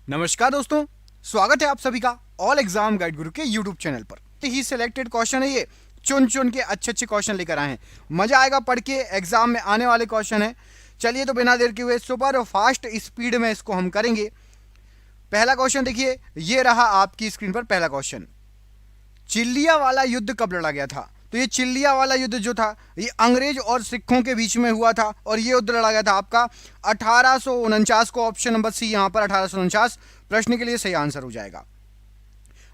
नमस्कार दोस्तों, स्वागत है आप सभी का ऑल एग्जाम गाइड गुरु के यूट्यूब चैनल पर। तो ही सिलेक्टेड क्वेश्चन है, ये चुन चुन के अच्छे अच्छे क्वेश्चन लेकर आए हैं। मजा आएगा पढ़ के, एग्जाम में आने वाले क्वेश्चन है। चलिए तो बिना देर के हुए सुपर फास्ट स्पीड में इसको हम करेंगे। पहला क्वेश्चन देखिए, ये रहा आपकी स्क्रीन पर पहला क्वेश्चन। चिल्लिया वाला युद्ध कब लड़ा गया था? तो ये चिल्लिया वाला युद्ध जो था ये अंग्रेज और सिखों के बीच में हुआ था और ये युद्ध लड़ा गया था आपका 1849 को। ऑप्शन नंबर सी यहाँ पर 1849 प्रश्न के लिए सही आंसर हो जाएगा।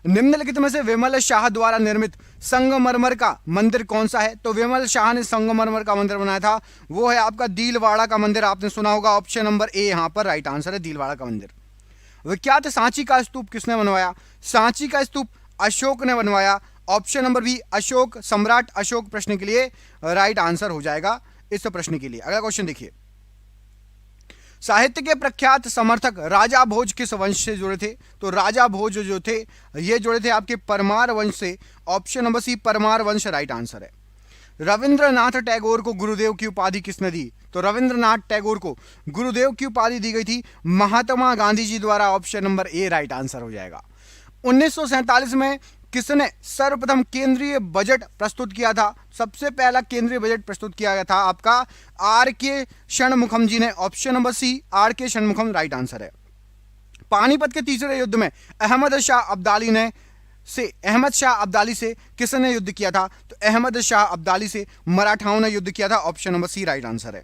निम्नलिखित में से विमल शाह द्वारा निर्मित संगमरमर का मंदिर कौन सा है? तो विमल शाह ने संगमरमर का मंदिर बनाया था, वो है आपका दिलवाड़ा का मंदिर। आपने सुना होगा, ऑप्शन नंबर ए यहाँ पर राइट आंसर है, दिलवाड़ा का मंदिर। विख्यात सांची का स्तूप किसने बनवाया? सांची का स्तूप अशोक ने बनवाया। ऑप्शन नंबर बी अशोक, सम्राट अशोक प्रश्न के लिए राइट आंसर हो जाएगा इस प्रश्न के लिए। अगला क्वेश्चन देखिए, साहित्य के प्रख्यात समर्थक राजा भोज किस वंश से जुड़े थे? तो राजा भोज जो थे ये जुड़े थे आपके परमार वंश से। ऑप्शन नंबर सी परमार वंश राइट आंसर है। रविंद्रनाथ टैगोर को गुरुदेव की उपाधि किसने दी? तो रविंद्रनाथ टैगोर को गुरुदेव की उपाधि दी गई थी महात्मा गांधी जी द्वारा। Option number A right answer हो जाएगा। 1947 में किसने सर्वप्रथम केंद्रीय बजट प्रस्तुत किया था? सबसे पहला केंद्रीय बजट प्रस्तुत किया गया था आपका आर के षणमुखम जी ने। ऑप्शन नंबर सी आर के षणमुखम राइट आंसर है। पानीपत के तीसरे युद्ध में अहमद शाह अब्दाली से किसने युद्ध किया था? तो अहमद शाह अब्दाली से मराठाओं ने युद्ध किया था। Option number C right answer है।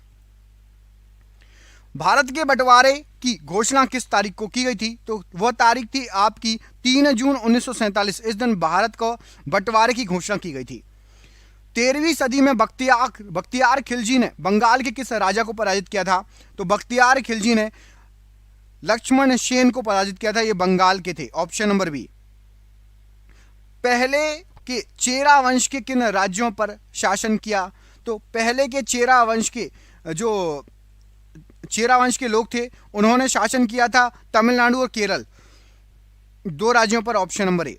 भारत के बंटवारे की घोषणा किस तारीख को की गई थी? तो वह तारीख थी आपकी 3 जून 1947। इस दिन भारत को बंटवारे की घोषणा की गई थी। 13वीं सदी में बख्तियार खिलजी ने बंगाल के किस राजा को पराजित किया था? तो बख्तियार खिलजी ने लक्ष्मण सेन को पराजित किया था, ये बंगाल के थे। Option number B. पहले के चेरा वंश के किन राज्यों पर शासन किया? तो पहले के चेरा वंश के लोग थे, उन्होंने शासन किया था तमिलनाडु और केरल, 2 राज्यों पर। ऑप्शन नंबर ए।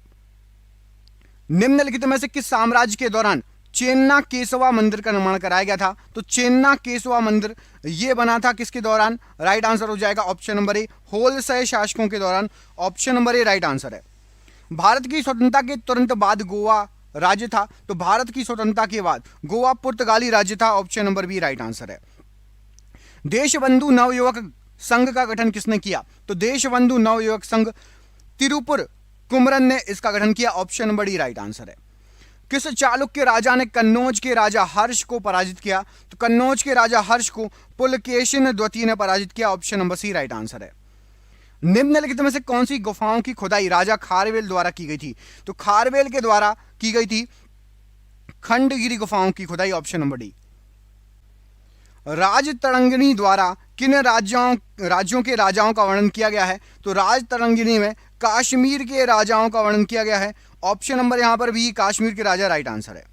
निम्नलिखित में से किस साम्राज्य के दौरान चेन्ना केशवा मंदिर का निर्माण कराया गया था? तो चेन्ना केशवा मंदिर यह बना था किसके दौरान? राइट आंसर हो जाएगा ऑप्शन नंबर ए, होलसय शासकों के दौरान। Option number A right answer है। भारत की स्वतंत्रता के तुरंत बाद गोवा राज्य था, तो भारत की स्वतंत्रता के बाद गोवा पुर्तगाली राज्य था। Option number B right answer है। देशबंधु नवयुवक संघ का गठन किसने किया? तो देशबंधु नवयुवक संघ तिरुपुर कुमरन ने इसका गठन किया। Option number D right answer है। किस चालुक्य राजा ने कन्नौज के राजा हर्ष को पराजित किया? तो कन्नौज के राजा हर्ष को पुलकेशिन द्वितीय ने पराजित किया। Option number C right answer है। निम्नलिखित में से कौन सी गुफाओं की खुदाई राजा खारवेल द्वारा की गई थी? तो खारवेल के द्वारा की गई थी खंडगिरी गुफाओं की खुदाई। Option number D. राजतरंगिणी द्वारा किन राज्यों के राजाओं का वर्णन किया गया है? तो राजतरंगिणी में कश्मीर के राजाओं का वर्णन किया गया है। ऑप्शन नंबर यहां पर भी कश्मीर के राजा राइट आंसर है।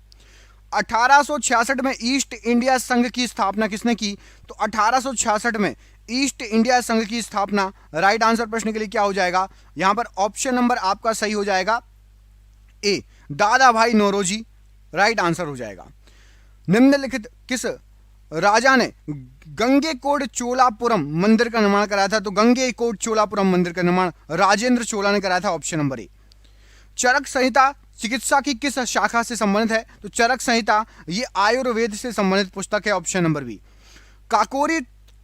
1866 में ईस्ट इंडिया संघ की स्थापना किसने की? तो 1866 में ईस्ट इंडिया संघ की स्थापना राइट आंसर प्रश्न के लिए क्या हो जाएगा? यहां पर ऑप्शन नंबर आपका सही हो जाएगा ए, दादा भाई नौरोजी राइट आंसर हो जाएगा। निम्नलिखित किस राजा ने गंगेकोट चोलापुरम मंदिर का निर्माण कराया था? तो गंगेकोट चोलापुरम मंदिर का निर्माण राजेंद्र चोला ने कराया था। ऑप्शन नंबर ए। चरक संहिता चिकित्सा की किस शाखा से संबंधित है? तो चरक संहिता ये आयुर्वेद से संबंधित पुस्तक है। Option number B. Kakori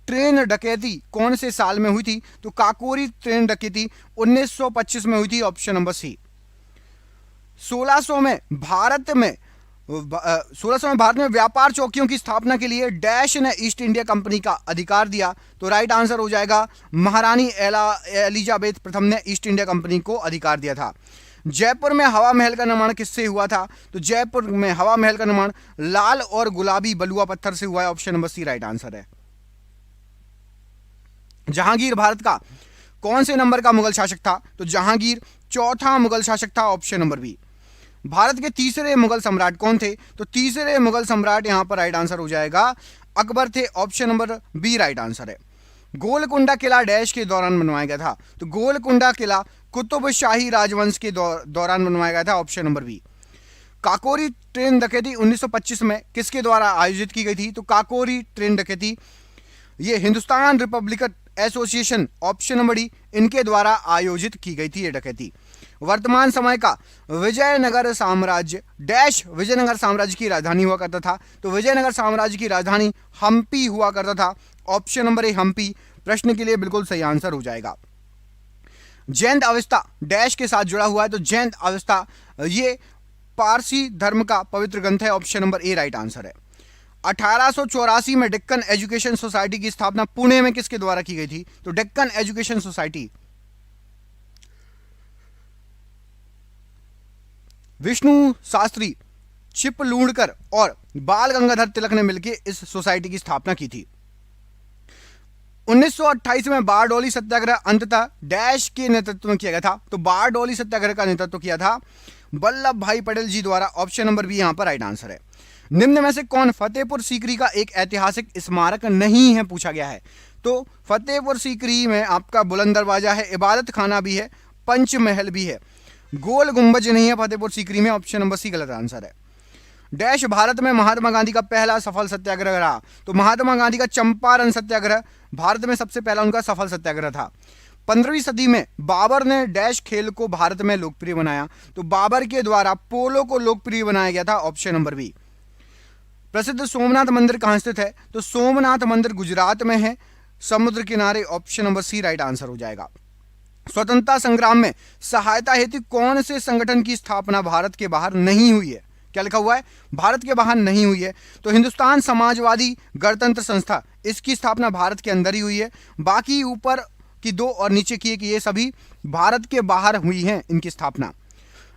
train डकैती कौन से साल में हुई थी? तो काकोरी ट्रेन डकैती 1925 में हुई थी। ऑप्शन नंबर सी। 1600 में भारत में व्यापार चौकियों की स्थापना के लिए डैश ने ईस्ट इंडिया कंपनी का अधिकार दिया। तो राइट आंसर हो जाएगा महारानी एलिजाबेथ प्रथम ने ईस्ट इंडिया कंपनी को अधिकार दिया था। जयपुर में हवा महल का निर्माण किससे हुआ था? तो जयपुर में हवा महल का निर्माण लाल और गुलाबी बलुआ पत्थर से हुआ है। Option number C right answer है। जहांगीर भारत का कौन से नंबर का मुगल शासक था? तो जहांगीर चौथा मुगल शासक था। Option number B. भारत के तीसरे मुगल सम्राट कौन थे? तो तीसरे मुगल सम्राट यहां पर राइट आंसर हो जाएगा अकबर थे। Option number B right answer है। गोलकुंडा किला डैश के दौरान बनवाया गया था? तो गोलकुंडा किला कुतुब शाही राजवंश के दौरान बनवाया गया था। Option number B. Kakori train डकैती 1925 में किसके द्वारा आयोजित की गई थी? तो काकोरी ट्रेन डकैती ये Hindustan association option number D इनके द्वारा आयोजित की गई थी ये डकैती। वर्तमान समय का विजयनगर साम्राज्य डैश विजयनगर साम्राज्य की राजधानी हुआ करता था, तो विजयनगर साम्राज्य की राजधानी हम्पी हुआ करता था। ऑप्शन नंबर ए हम्पी प्रश्न के लिए बिल्कुल सही आंसर हो जाएगा। जैन अवस्था डैश के साथ जुड़ा हुआ है, तो जैन अवस्था ये पारसी धर्म का पवित्र ग्रंथ है। Option number A right answer है। 1884 में डेक्कन एजुकेशन सोसाइटी की स्थापना पुणे में किसके द्वारा की गई थी? तो डेक्कन एजुकेशन सोसाइटी विष्णु शास्त्री, चिपलूणकर और बाल गंगाधर तिलक ने मिलकर इस सोसाइटी की स्थापना की थी। 1928 में बारडोली सत्याग्रह अंततः डैश के नेतृत्व में किया गया था, तो बारडोली सत्याग्रह का नेतृत्व किया था वल्लभ भाई पटेल जी द्वारा। ऑप्शन नंबर बी यहां पर राइट आंसर है। निम्न में से कौन फतेहपुर सीकरी का एक ऐतिहासिक स्मारक नहीं है, पूछा गया है। तो फतेहपुर सीकरी में आपका बुलंद दरवाजा है, इबादत खाना भी है, पंचमहल भी है, गोल गुंबज नहीं है फतेहपुर सीकरी में। ऑप्शन नंबर सी गलत आंसर है। डैश भारत में महात्मा गांधी का पहला सफल सत्याग्रह रहा, तो महात्मा गांधी का चंपारण सत्याग्रह भारत में सबसे पहला उनका सफल सत्याग्रह था। 15वीं सदी में बाबर ने डैश खेल को भारत में लोकप्रिय बनाया, तो बाबर के द्वारा पोलो को लोकप्रिय बनाया गया था। Option number B. प्रसिद्ध सोमनाथ मंदिर कहां स्थित है? तो सोमनाथ मंदिर गुजरात में है, समुद्र किनारे। Option number C right answer हो जाएगा। स्वतंत्रता संग्राम में सहायता हेतु कौन से संगठन की स्थापना भारत के बाहर नहीं हुई है? क्या लिखा हुआ है? भारत के बाहर नहीं हुई है, तो हिंदुस्तान समाजवादी गणतंत्र संस्था इसकी स्थापना भारत के अंदर ही हुई है। बाकी ऊपर की दो और नीचे की एक ये सभी भारत के बाहर हुई है इनकी स्थापना।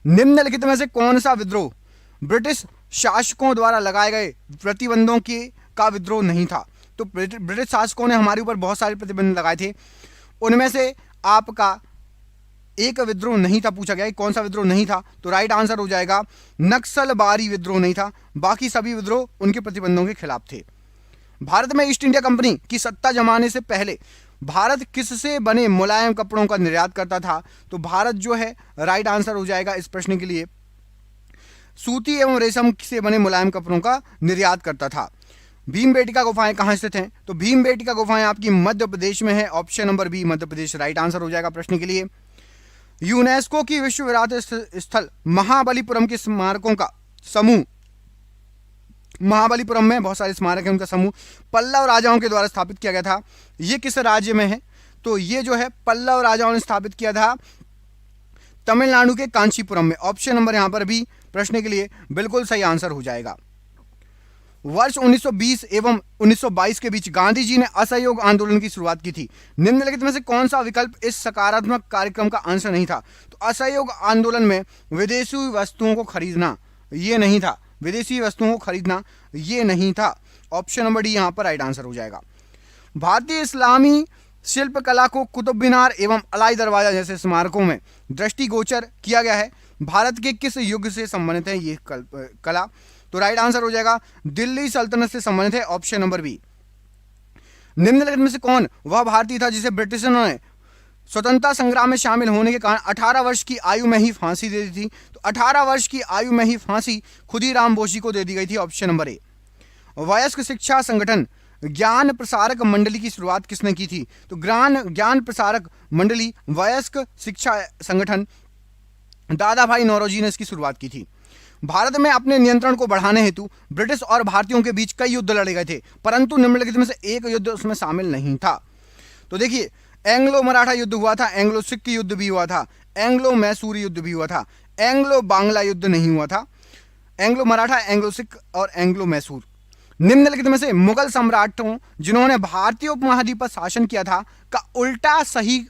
निम्नलिखित में से कौन सा विद्रोह ब्रिटिश शासकों द्वारा लगाए गए प्रतिबंधों के का विद्रोह नहीं था? तो ब्रिटिश शासकों ने हमारे ऊपर बहुत सारे प्रतिबंध लगाए थे, उनमें से आपका एक विद्रोह नहीं था, पूछा गया कौन सा विद्रोह नहीं था, तो राइट आंसर हो जाएगा नक्सलबारी विद्रोह नहीं था। बाकी सभी विद्रोह उनके प्रतिबंधों के खिलाफ थे। भारत में ईस्ट इंडिया कंपनी की सत्ता जमाने से पहले भारत किससे बने मुलायम कपड़ों का निर्यात करता था? तो भारत जो है राइट आंसर हो जाएगा इस प्रश्न के लिए सूती एवं रेशम से बने मुलायम कपड़ों का निर्यात करता था। भीमबेटका गुफाएं कहां स्थित हैं? तो भीमबेटका गुफाएं आपकी मध्य प्रदेश में है। Option number B Madhya Pradesh right answer हो जाएगा प्रश्न के लिए। यूनेस्को की विश्व विरासत स्थल महाबलीपुरम के स्मारकों का समूह, महाबलीपुरम में बहुत सारे स्मारक हैं, उनका समूह पल्लव राजाओं के द्वारा स्थापित किया गया था। ये किस राज्य में है? तो ये जो है पल्लव राजाओं ने स्थापित किया था तमिलनाडु के कांचीपुरम में। ऑप्शन नंबर यहां पर भी प्रश्न के लिए बिल्कुल सही आंसर हो जाएगा। वर्ष 1920 एवं 1922 के बीच गांधी जी ने असहयोग आंदोलन की शुरुआत की थी। निम्नलिखित में से कौन सा विकल्प इस सकारात्मक कार्यक्रम का अंश नहीं था? तो असहयोग आंदोलन में विदेशी वस्तुओं को खरीदना ये नहीं था, विदेशी वस्तुओं को खरीदना ये नहीं था। ऑप्शन नंबर डी यहां पर राइट आंसर हो जाएगा। भारतीय इस्लामी शिल्पकला को कुतुब मीनार एवं अलाई दरवाजा जैसे स्मारकों में दृष्टिगोचर किया गया है। भारत के किस युग से संबंधित है ये कला? तो राइट आंसर हो जाएगा दिल्ली सल्तनत से संबंधित है। Option number B. निम्नलिखित में से कौन वह भारतीय था जिसे ब्रिटिशों ने स्वतंत्रता संग्राम में शामिल होने के कारण 18 वर्ष की आयु में ही फांसी दे दी थी? तो 18 वर्ष की आयु में ही फांसी खुदीराम बोस को दे दी गई थी। ऑप्शन नंबर ए। वयस्क शिक्षा संगठन ज्ञान प्रसारक मंडली की शुरुआत किसने की थी? तो ज्ञान प्रसारक मंडली वयस्क शिक्षा संगठन दादा भाई नौरोजी ने इसकी शुरुआत की थी। भारत में अपने नियंत्रण को बढ़ाने हेतु ब्रिटिश और भारतीयों के बीच कई युद्ध लड़े गए थे, परंतु निम्नलिखित में से एक युद्ध उसमें शामिल नहीं था। तो देखिए एंग्लो मराठा युद्ध हुआ था, एंग्लो सिख युद्ध भी हुआ था, एंग्लो मैसूरी युद्ध भी हुआ था, एंग्लो बांग्ला युद्ध नहीं हुआ था। एंग्लो मराठा, एंग्लो सिख और एंग्लो मैसूर। निम्नलिखित में से मुगल सम्राटों जिन्होंने भारतीय उपमहाद्वीप पर शासन किया था का उल्टा सही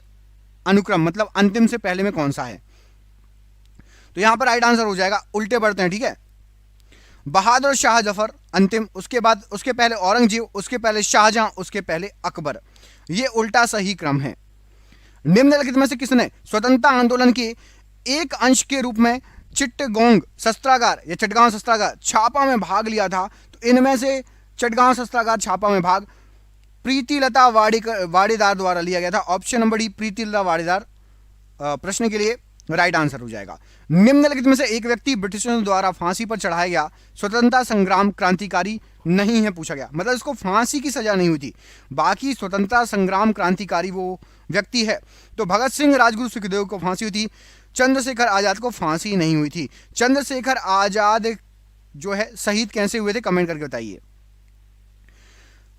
अनुक्रम मतलब अंतिम से पहले में कौन सा है? तो यहां पर राइट आंसर हो जाएगा उल्टे बढ़ते हैं, ठीक है। बहादुर शाह जफर अंतिम, उसके बाद उसके पहले औरंगजेब, उसके पहले शाहजहां, उसके पहले अकबर। ये उल्टा सही क्रम है। निम्नलिखित में से किसने स्वतंत्रता आंदोलन के एक अंश के रूप में चिट्टगोंग शस्त्रागार या चटगांव शस्त्रागार छापा में भाग लिया था? तो इनमें से चटगांव शस्त्रागार छापा में भाग प्रीतिलता वाडेदार द्वारा लिया गया था। Option number D Pritilata Wadedar प्रश्न के लिए राइट आंसर हो जाएगा। निम्नलिखित में से एक व्यक्ति ब्रिटिशर्स द्वारा फांसी पर चढ़ाया गया स्वतंत्रता संग्राम क्रांतिकारी नहीं है, पूछा गया। मतलब इसको फांसी की सजा नहीं हुई थी, बाकी स्वतंत्रता संग्राम क्रांतिकारी वो व्यक्ति है। तो भगत सिंह, राजगुरु, सुखदेव को फांसी हुई थी, चंद्रशेखर आजाद को फांसी नहीं हुई थी। चंद्रशेखर आजाद जो है शहीद कैसे हुए थे, कमेंट करके बताइए।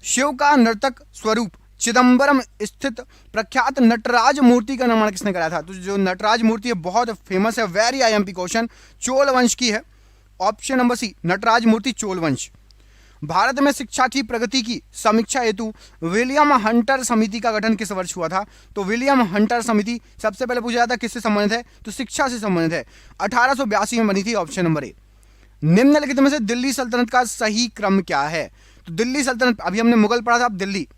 शिव का नर्तक स्वरूप चिदंबरम स्थित प्रख्यात नटराज मूर्ति का निर्माण किसने कराया था? तो जो नटराज मूर्ति है बहुत फेमस है, वेरी आईएमपी क्वेश्चन, चोल वंश की है। ऑप्शन नंबर सी, नटराज मूर्ति चोल वंश। भारत में शिक्षा की प्रगति की समीक्षा हेतु विलियम हंटर समिति का गठन किस वर्ष हुआ था? तो विलियम हंटर समिति सबसे पहले पूछा जाता है किससे संबंधित है, तो शिक्षा से संबंधित है, 1882 में बनी थी। ऑप्शन नंबर ए। निम्नलिखित में से दिल्ली सल्तनत का सही क्रम क्या है? तो दिल्ली सल्तनत, अभी हमने मुगल पढ़ा था, अब दिल्ली।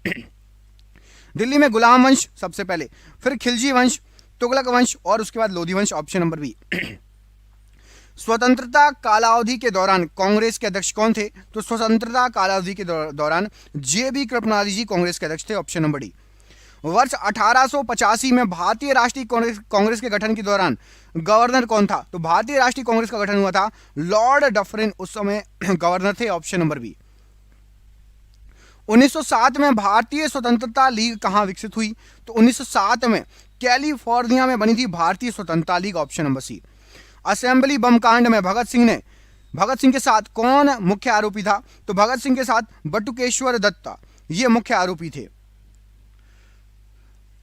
दिल्ली में गुलाम वंश सबसे पहले, फिर खिलजी वंश, तुगलक वंश और उसके बाद लोधी वंश। Option number B. स्वतंत्रता कालावधि के दौरान कांग्रेस के अध्यक्ष कौन थे? तो स्वतंत्रता कालावधि के दौरान जे.बी. कृपलानी जी कांग्रेस के अध्यक्ष थे। Option number D. वर्ष 1885 में भारतीय राष्ट्रीय कांग्रेस के गठन के दौरान गवर्नर कौन था? तो भारतीय राष्ट्रीय कांग्रेस का गठन हुआ था, लॉर्ड डफरिन उस समय गवर्नर थे। Option number B. 1907 में भारतीय स्वतंत्रता लीग कहां विकसित हुई? तो 1907 में कैलिफोर्निया में बनी थी भारतीय स्वतंत्रता league. Option number C. Assembly bomb कांड में भगत सिंह के साथ कौन मुख्य आरोपी था? तो भगत सिंह के साथ बटुकेश्वर दत्ता ये मुख्य आरोपी थे।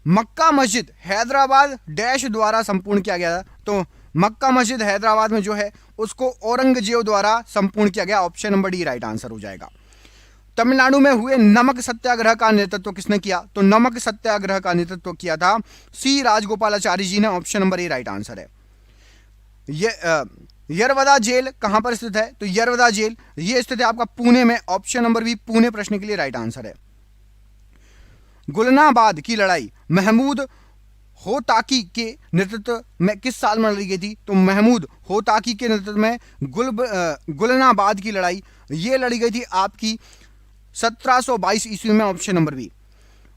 मक्का मस्जिद हैदराबाद डैश द्वारा संपूर्ण किया गया था? तो मक्का मस्जिद हैदराबाद में जो है उसको औरंगजेब द्वारा संपूर्ण किया गया। Option number D right answer हो जाएगा। तमिलनाडु में हुए नमक सत्याग्रह का नेतृत्व किसने किया? तो नमक सत्याग्रह का नेतृत्व किया था सी राजगोपालाचारी जी ने। Option number A right answer है। यरवदा जेल कहां पर स्थित है? तो यरवदा जेल ये स्थित है आपका पुणे में। ऑप्शन नंबर बी पुणे प्रश्न के लिए राइट आंसर है। गुलनाबाद की लड़ाई महमूद होताकी के नेतृत्व में किस साल में लड़ी गई थी? तो महमूद होताकी के नेतृत्व में गुलनाबाद की लड़ाई ये लड़ी गई थी आपकी 1722 ईस्वी में। Option number B.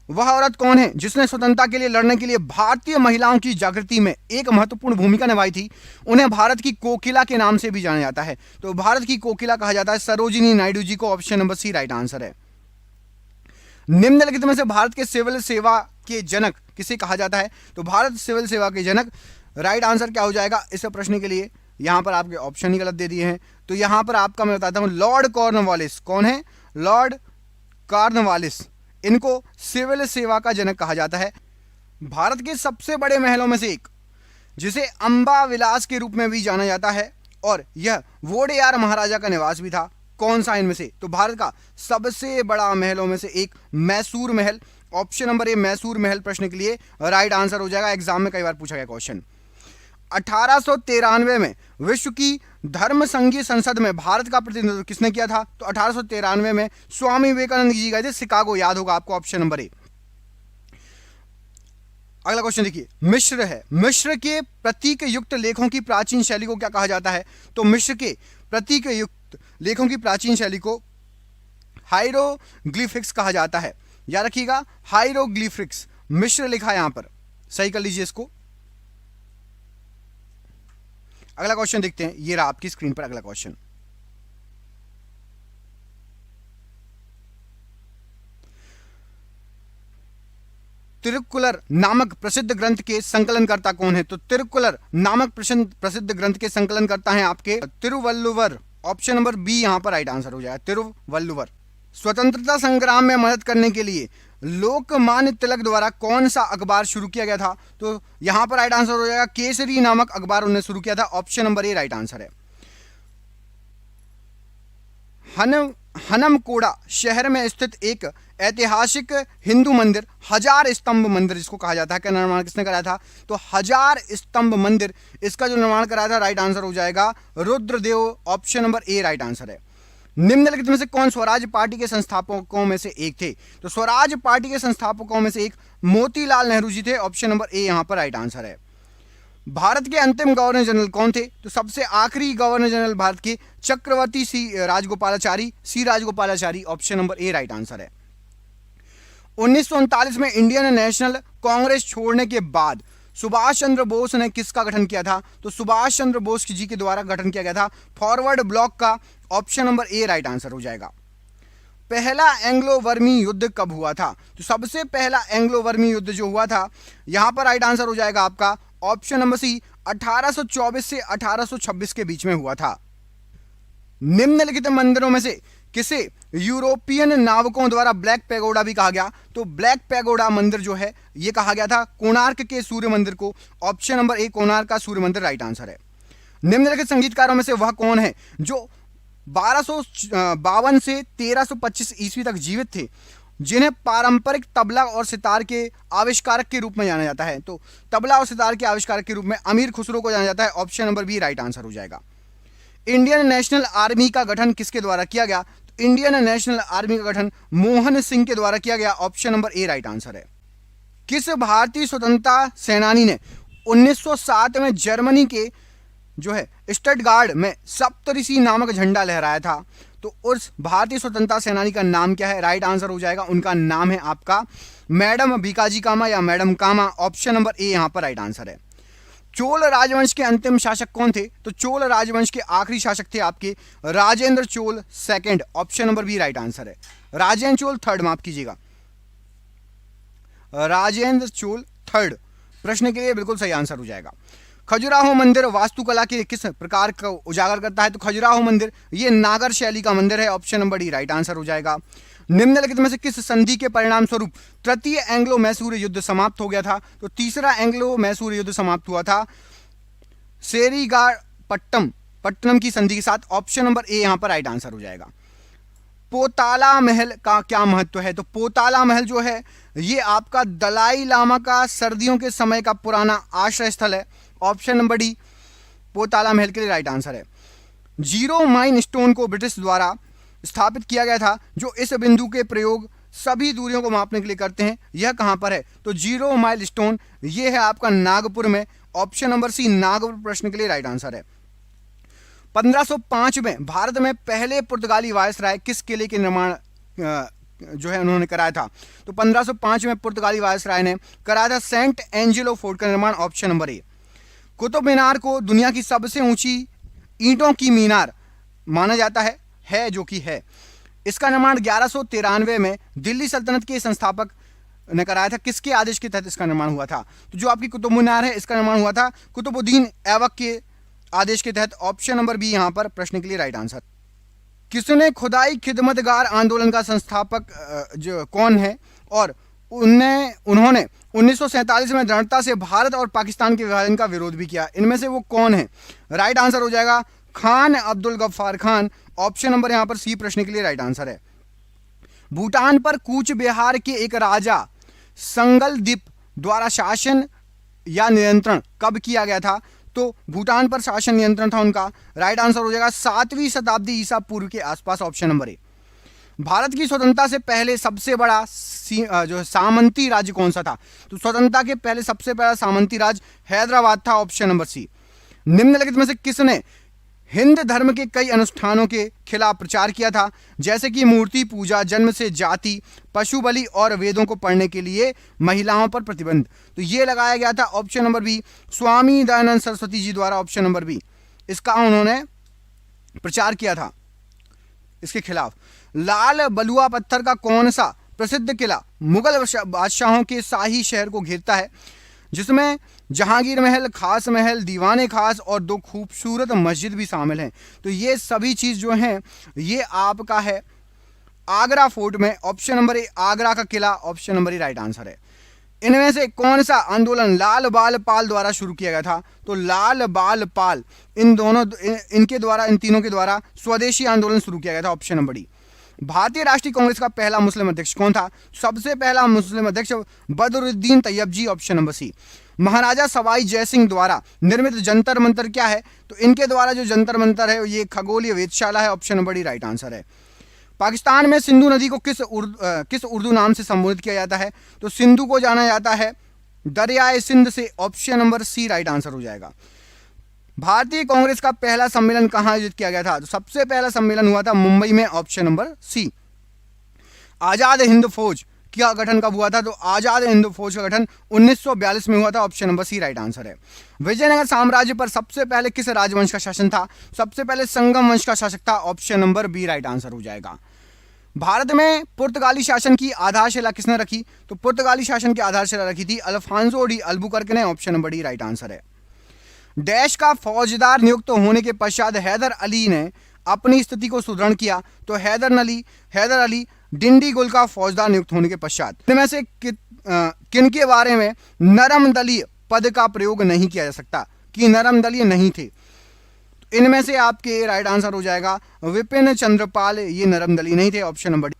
वह औरत कौन है जिसने स्वतंत्रता के लिए लड़ने के लिए भारतीय महिलाओं की जागृति में एक महत्वपूर्ण भूमिका निभाई थी? उन्हें भारत की कोकिला के नाम से भी जाना जाता है। तो भारत की कोकिला कहा जाता है सरोजिनी नायडू जी को। Option number C right answer है। निम्नलिखित में से भारत के सिविल सेवा के जनक किसे कहा जाता है? तो भारत सिविल सेवा के जनक राइट आंसर क्या हो जाएगा इस प्रश्न के लिए? यहां पर आपके ऑप्शन ही गलत दे दिए हैं। तो यहां पर आपका मैं बताता हूं, लॉर्ड कॉर्नवालिस। कौन है? Lord Cornwallis. इनको सिविल सेवा का जनक कहा जाता है। भारत के सबसे बड़े महलों में से एक, जिसे अंबा विलास के रूप में भी जाना जाता है, और यह वोडेयार महाराजा का निवास भी था। कौन सा इनमें से? तो भारत का सबसे बड़ा महलों में से एक मैसूर महल। ऑप्शन नंबर ए मैसूर महल प्रश्न के लिए राइट आंसर हो जाएगा। एग्जाम में कई बार पूछा गया क्वेश्चन। 1893 में विश्व की धर्म संघीय संसद में भारत का प्रतिनिधित्व किसने किया था? तो 1893 में स्वामी विवेकानंद जी गए थे शिकागो, याद होगा आपको। ऑप्शन नंबर ए। अगला क्वेश्चन देखिए, मिस्र है। मिस्र के प्रतीक युक्त लेखों की प्राचीन शैली को क्या कहा जाता है? तो मिस्र के प्रतीक युक्त लेखों की प्राचीन शैली को हाइरोग्लिफिक्स कहा जाता है। याद रखिएगा, हाइरोग्लिफिक्स मिस्र लिखा है यहां पर, सही कर लीजिए इसको। अगला क्वेश्चन देखते हैं, ये रहा आपकी स्क्रीन पर अगला क्वेश्चन। तिरुक्कुलर नामक प्रसिद्ध ग्रंथ के संकलनकर्ता कौन है? तो तिरुक्कुलर नामक प्रसिद्ध ग्रंथ के संकलनकर्ता हैं आपके तिरुवल्लुवर। ऑप्शन नंबर बी यहां पर राइट आंसर हो जाएगा, तिरुवल्लुवर। स्वतंत्रता संग्राम में मदद करने के लिए लोकमान्य तिलक द्वारा कौन सा अखबार शुरू किया गया था? तो यहां पर राइट आंसर हो जाएगा केसरी नामक अखबार उन्होंने शुरू किया था। Option number A right answer है। हनमकोड़ा शहर में स्थित एक ऐतिहासिक हिंदू मंदिर, हजार स्तंभ मंदिर जिसको कहा जाता है, का निर्माण किसने कराया था? तो हजार स्तंभ मंदिर, इसका जो निर्माण कराया था राइट आंसर हो जाएगा Rudradev. Option number A right answer है। निम्नलिखित में से कौन स्वराज पार्टी के संस्थापकों में से एक थे? तो स्वराज पार्टी के संस्थापकों में से एक मोतीलाल नेहरू जी थे। ऑप्शन नंबर ए यहां पर राइट आंसर है। भारत के अंतिम गवर्नर जनरल कौन थे? तो सबसे आखिरी गवर्नर जनरल भारत के Chakravarti C Rajagopalachari. Option number A right answer है। 1939 में इंडियन नेशनल कांग्रेस छोड़ने के बाद सुभाष चंद्र बोस ने किसका गठन किया था? तो सुभाष चंद्र बोस जी के द्वारा गठन किया गया था फॉरवर्ड ब्लॉक का। Option number A right answer हो जाएगा। पहला एंग्लो बर्मी युद्ध कब हुआ था? तो सबसे पहला एंग्लो बर्मी युद्ध जो हुआ था, यहां पर राइट आंसर हो जाएगा आपका ऑप्शन नंबर सी, 1824 से 1826 के बीच में हुआ था। निम्नलिखित मंदिरों में से किसे यूरोपियन नाविकों द्वारा ब्लैक पैगोडा भी कहा गया? तो ब्लैक पैगोडा मंदिर जो है यह कहा गया था कोणार्क के सूर्य मंदिर को। ऑप्शन नंबर ए कोणार्क का सूर्य मंदिर राइट आंसर है। निम्नलिखित संगीतकारों में से वह कौन है जो 1252 से 1325 ईस्वी तक जीवित थे, जिन्हें पारंपरिक तबला और सितार के आविष्कारक के रूप में जाना जाता है? तो तबला और सितार के आविष्कारक के रूप में अमीर खुसरो को जाना जाता है। Option number B right answer हो जाएगा। इंडियन नेशनल आर्मी का गठन किसके द्वारा किया गया? तो इंडियन नेशनल आर्मी का गठन मोहन सिंह के द्वारा किया गया। Option number A right answer है। किस भारतीय स्वतंत्रता सेनानी ने 1907 में जर्मनी के जो है स्टटगार्ड में सप्तऋषि नामक झंडा लहराया था? तो उस भारतीय स्वतंत्रता सेनानी का नाम क्या है? राइट आंसर हो जाएगा, उनका नाम है आपका मैडम भीकाजी कामा या madam Cama. Option number A यहां पर राइट आंसर है। चोल राजवंश के अंतिम शासक कौन थे? तो चोल राजवंश के आखिरी शासक थे आपके Rajendra Chola second. Option number B right answer है। राजेंद्र चोल थर्ड, माफ कीजिएगा, राजेंद्र चोल थर्ड प्रश्न के लिए बिल्कुल सही आंसर हो जाएगा। खजुराहो मंदिर वास्तुकला के किस प्रकार का उजागर करता है? तो खजुराहो मंदिर ये नागर शैली का मंदिर है। Option number D right answer हो जाएगा। निम्नलिखित में से किस संधि के परिणाम स्वरूप तृतीय एंग्लो मैसूर युद्ध समाप्त हो गया था? तो तीसरा एंग्लो मैसूर युद्ध समाप्त हुआ था सेरीगापट्टनम की संधि के साथ। ऑप्शन नंबर ए यहां पर राइट आंसर हो जाएगा। पोताला महल का क्या महत्व है? तो पोताला महल जो है ये आपका दलाई लामा का सर्दियों के समय का पुराना आश्रय स्थल है। ऑप्शन नंबर डी पोताला महल के लिए राइट आंसर है। जीरो माइल स्टोन को ब्रिटिश द्वारा स्थापित किया गया था, जो इस बिंदु के प्रयोग सभी दूरियों को मापने के लिए करते हैं। यह कहां पर है? तो जीरो माइल स्टोन यह है आपका नागपुर में। ऑप्शन नंबर सी नागपुर प्रश्न के लिए राइट आंसर है। 1505 में भारत में पहले पुर्तगाली वायसराय किस किले के निर्माण जो है उन्होंने कराया था? तो 1505 में पुर्तगाली वायसराय ने कराया था सेंट एंजेलो फोर्ट का निर्माण। Option number A. Qutub Minar को दुनिया की सबसे ऊंची ईंटों की मीनार माना जाता है जो कि है। इसका निर्माण 1193 में दिल्ली सल्तनत के संस्थापक ने कराया था। किसके आदेश के तहत इसका निर्माण हुआ था? तो जो आपकी कुतुब मीनार है इसका निर्माण हुआ था कुतुबुद्दीन ऐबक के आदेश के तहत। ऑप्शन नंबर बी यहां पर प्रश्न के लिए राइट आंसर। किसने खुदाई खिदमतगार आंदोलन का संस्थापक जो कौन है और उन्होंने 1947 में दृढ़ता से भारत और पाकिस्तान के विभाजन का विरोध भी किया? इनमें से वो कौन है? राइट आंसर हो जाएगा खान अब्दुल गफ्फार खान। ऑप्शन नंबर यहां पर सी प्रश्न के लिए राइट आंसर है। भूटान पर कूच बिहार के एक राजा संगलदीप द्वारा शासन या नियंत्रण कब किया गया था? तो भूटान पर शासन नियंत्रण था उनका। राइट आंसर हो जाएगा 7वीं शताब्दी ईसा पूर्व के आसपास। ऑप्शन नंबर ए। भारत की स्वतंत्रता से पहले सबसे बड़ा जो सामंती राज्य कौन सा था? तो स्वतंत्रता के पहले सबसे पहला सामंती राज्य हैदराबाद था। Option number C. निम्नलिखित में से किसने हिंद धर्म के कई अनुष्ठानों के खिलाफ प्रचार किया था, जैसे कि मूर्ति पूजा, जन्म से जाति, पशु बलि और वेदों को पढ़ने के लिए महिलाओं पर प्रतिबंध? तो ये लगाया गया था option number B Swami Dayanand Saraswati ji द्वारा। ऑप्शन नंबर बी इसका उन्होंने प्रचार किया था इसके खिलाफ। लाल बलुआ पत्थर का कौन सा प्रसिद्ध किला मुगल बादशाहों के शाही शहर को घेरता है, जिसमें जहांगीर महल, खास महल, दीवाने खास और 2 खूबसूरत मस्जिद भी शामिल हैं? तो ये सभी चीज जो हैं ये आपका है आगरा फोर्ट में। ऑप्शन नंबर ए आगरा का किला। Option number A right answer है। इनमें से कौन सा आंदोलन लाल बाल पाल द्वारा शुरू किया गया था? तो लाल बाल पाल इन तीनों के द्वारा स्वदेशी आंदोलन शुरू किया गया था। Option number D. भारतीय राष्ट्रीय कांग्रेस का पहला मुस्लिम अध्यक्ष कौन था? सबसे पहला मुस्लिम अध्यक्ष Badruddin Tyab ji. Option number C. Maharaja Sawai Jaisingh द्वारा निर्मित जंतर मंतर क्या है? तो इनके द्वारा जो जंतर मंतर है ये खगोलीय वेधशाला है। Option number D right answer है। पाकिस्तान में सिंधु नदी को किस उर्दू नाम से संबोधित किया जाता है? तो सिंधु को जाना जाता है दरियाए सिंध से। Option number C right answer हो जाएगा। भारतीय कांग्रेस का पहला सम्मेलन कहां आयोजित किया गया था? तो सबसे पहला सम्मेलन हुआ था मुंबई में। Option number C. Azad Hind Fauj क्या गठन कब हुआ था? तो आजाद हिंद फौज का गठन 1942 में हुआ था। Option number C right answer है। विजयनगर साम्राज्य पर सबसे पहले किस राजवंश का शासन था? सबसे पहले संगम वंश का शासक था। Option number B right answer हो जाएगा। भारत में पुर्तगाली शासन की आधारशिला किसने रखी? तो पुर्तगाली शासन की आधारशिला रखी थी अल्फांसो डी अल्बुकर्क ने। Option number D right answer है। डैश का फौजदार नियुक्त होने के पश्चात हैदर अली ने अपनी स्थिति को सुदृढ़ किया। तो हैदर अली डिंडीगुल का फौजदार नियुक्त होने के पश्चात इनमें से किन के बारे में नरम दलीय पद का प्रयोग नहीं किया जा सकता कि नरम दलीय नहीं थे? इनमें से आपके राइट आंसर हो जाएगा विपिन चंद्रपाल, ये नरम दलीय नहीं थे। Option number D.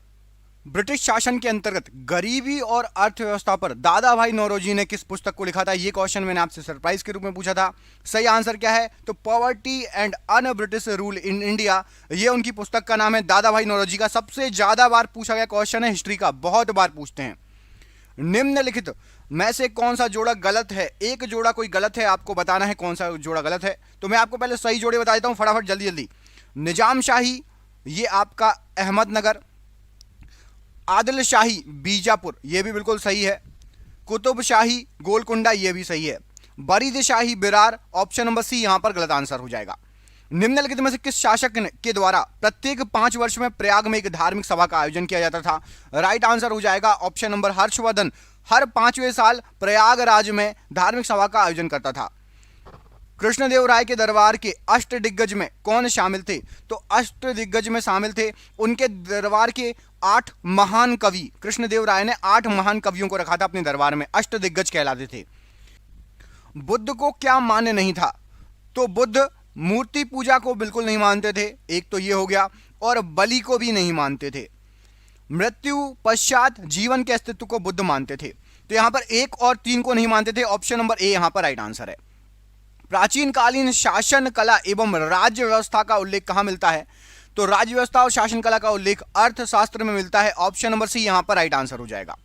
ब्रिटिश शासन के अंतर्गत गरीबी और अर्थव्यवस्था पर दादा भाई नौरोजी ने किस पुस्तक को लिखा था? ये क्वेश्चन मैंने आपसे सरप्राइज के रूप में पूछा था। सही आंसर क्या है? तो poverty and un British rule in India, ये उनकी पुस्तक का नाम है। दादा भाई नौरोजी का सबसे ज्यादा बार पूछा गया क्वेश्चन है हिस्ट्री का, बहुत बार पूछते हैं। निम्नलिखित में से कौन सा जोड़ा गलत है? एक जोड़ा कोई गलत है, आपको बताना है कौन सा जोड़ा गलत है। तो मैं आपको पहले सही जोड़े बता देता हूं फटाफट जल्दी जल्दी। निजाम शाही, ये आपका अहमदनगर। आदिल शाही बीजापुर, ये भी बिल्कुल सही है। कुतुब शाही गोलकुंडा, ये भी सही है। बरीद शाही बिरार, ऑप्शन नंबर सी यहां पर गलत आंसर हो जाएगा। निम्नलिखित में से किस शासक के द्वारा प्रत्येक 5 वर्ष में प्रयाग में एक धार्मिक सभा का आयोजन किया जाता था? राइट आंसर हो जाएगा ऑप्शन नंबर हर्षवर्धन। हर 5वें साल प्रयागराज में धार्मिक सभा का आयोजन करता था। कृष्णदेव राय के दरबार के अष्टदिग्गज में कौन शामिल थे? तो अष्टदिग्गज में शामिल थे उनके दरबार के 8 महान कवि। कृष्णदेव राय ने 8 महान कवियों को रखा था अपने दरबार में, अष्टदिग्गज कहलाते थे। बुद्ध को क्या मान्य नहीं था? तो बुद्ध मूर्ति पूजा को बिल्कुल नहीं मानते थे, एक तो ये हो गया, और बलि को भी नहीं मानते थे। मृत्यु पश्चात जीवन के अस्तित्व को बुद्ध मानते थे। तो यहां पर 1 और 3 को नहीं मानते थे। ऑप्शन नंबर ए यहां पर राइट आंसर है। प्राचीन कालीन शासन कला एवं राज्य व्यवस्था का उल्लेख कहां मिलता है? तो राज्य व्यवस्था और शासन कला का उल्लेख अर्थशास्त्र में मिलता है। ऑप्शन नंबर सी यहां पर राइट आंसर हो जाएगा।